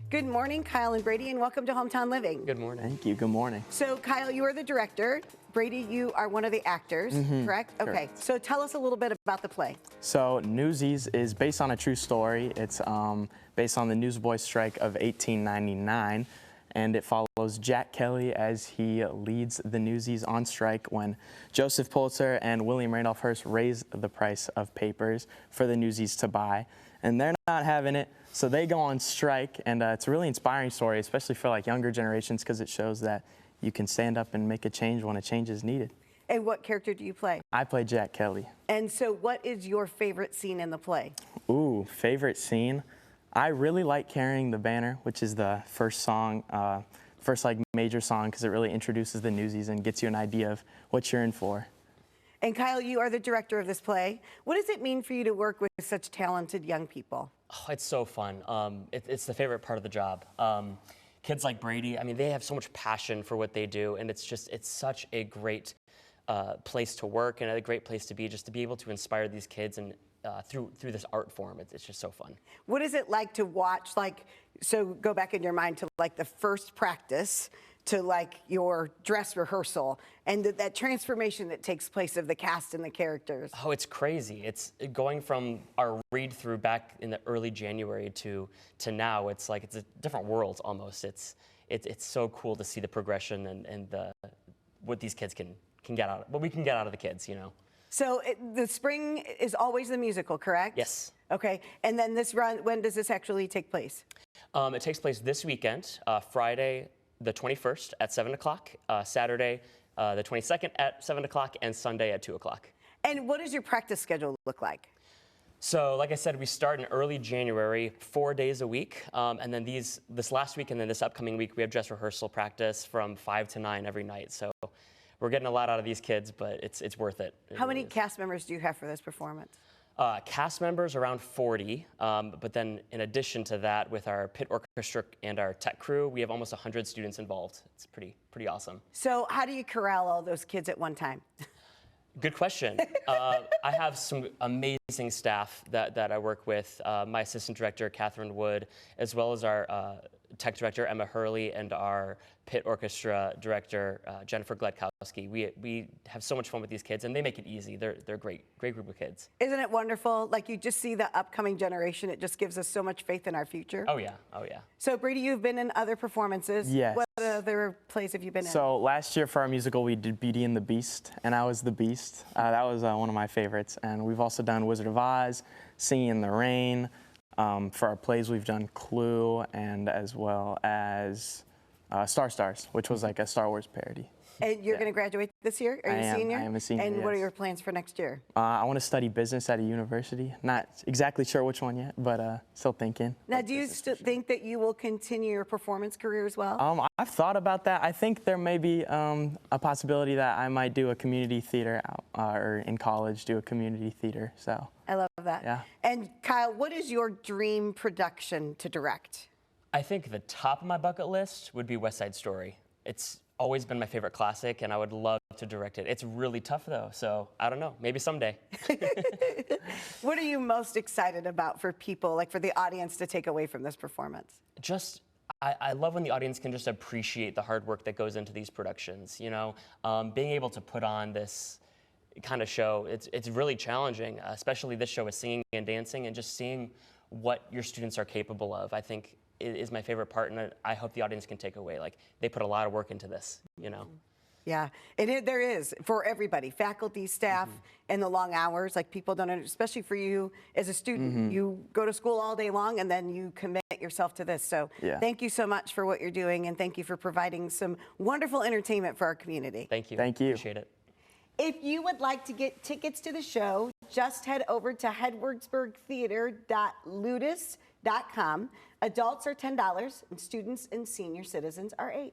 Good morning, Kyle and Brady, and welcome to Hometown Living. Good morning. Thank you. Good morning. So, Kyle, you are the director. Brady, you are one of the actors, correct? Correct. Okay, so tell us a little bit about the play. So Newsies is based on a true story. It's based on the newsboys strike of 1899, and it follows Jack Kelly as he leads the Newsies on strike when Joseph Pulitzer and William Randolph Hearst raise the price of papers for the Newsies to buy, and they're not having it, so they go on strike, and it's a really inspiring story, especially for like younger generations, because it shows that you can stand up and make a change when a change is needed. And what character do you play? I play Jack Kelly. And so what is your favorite scene in the play? Ooh, favorite scene? I really like carrying the banner, which is the first song, first like major song, because it really introduces the Newsies and gets you an idea of what you're in for. And Kyle, you are the director of this play. What does it mean for you to work with such talented young people? Oh, it's so fun. It's the favorite part of the job. Kids like Brady, I mean, they have so much passion for what they do, and it's such a great place to work and a great place to be, just to be able to inspire these kids and through this art form. It's just so fun. What is it like to watch, like, so go back in your mind to like the first practice to like your dress rehearsal and that transformation that takes place of the cast and the characters? Oh, it's crazy. It's going from our read through back in the early January to now. It's like it's a different world almost. It's so cool to see the progression and what these kids can get out, what we can get out of the kids, you know. So the spring is always the musical, correct? Yes. Okay, and then this run, when does this actually take place? It takes place this weekend, Friday the 21st at 7 o'clock, Saturday the 22nd at 7 o'clock, and Sunday at 2 o'clock. And what does your practice schedule look like? So, like I said, we start in early January, 4 days a week, and then this last week and then this upcoming week, we have dress rehearsal practice from 5 to 9 every night. So we're getting a lot out of these kids, but it's worth it. How many cast members do you have for this performance? Cast members around 40, but then in addition to that, with our pit orchestra and our tech crew, we have almost 100 students involved. It's pretty awesome. So how do you corral all those kids at one time? Good question. I have some amazing staff that I work with. My assistant director, Catherine Wood, as well as our tech director, Emma Hurley, and our pit orchestra director, Jennifer Gledkowski. We have so much fun with these kids, and they make it easy. They're a great group of kids. Isn't it wonderful? Like, you just see the upcoming generation. It just gives us so much faith in our future. Oh, yeah. Oh, yeah. So, Brady, you've been in other performances. Yes. What other plays have you been in? So last year for our musical, we did Beauty and the Beast, and I was the Beast. That was one of my favorites. And we've also done Wizard of Oz, Singing in the Rain. For our plays, we've done Clue, and as well as Star Stars, which was like a Star Wars parody. And you're going to graduate this year? Are you a senior? I am a senior, And what are yes. your plans for next year? I want to study business at a university. Not exactly sure which one yet, but still thinking. Now, do you still think that you will continue your performance career as well? I've thought about that. I think there may be a possibility that I might do a community theater or in college do a community theater. So I love that. Yeah. And Kyle, what is your dream production to direct? I think the top of my bucket list would be West Side Story. It's always been my favorite classic, and I would love to direct it. It's really tough, though, so I don't know. Maybe someday. What are you most excited about for people, like for the audience, to take away from this performance? I love when the audience can just appreciate the hard work that goes into these productions, you know? Being able to put on this kind of show, it's really challenging, especially this show with singing and dancing, and just seeing what your students are capable of, I think, is my favorite part, and I hope the audience can take away. Like, they put a lot of work into this, you know? Yeah, and there is, for everybody, faculty, staff, and the long hours. Like, people don't understand, especially for you as a student. You go to school all day long, and then you commit yourself to this. So thank you so much for what you're doing, and thank you for providing some wonderful entertainment for our community. Thank you. Thank you. Appreciate it. If you would like to get tickets to the show, just head over to edwardsburgtheater.ludus.com. Adults are $10, and students and senior citizens are $8.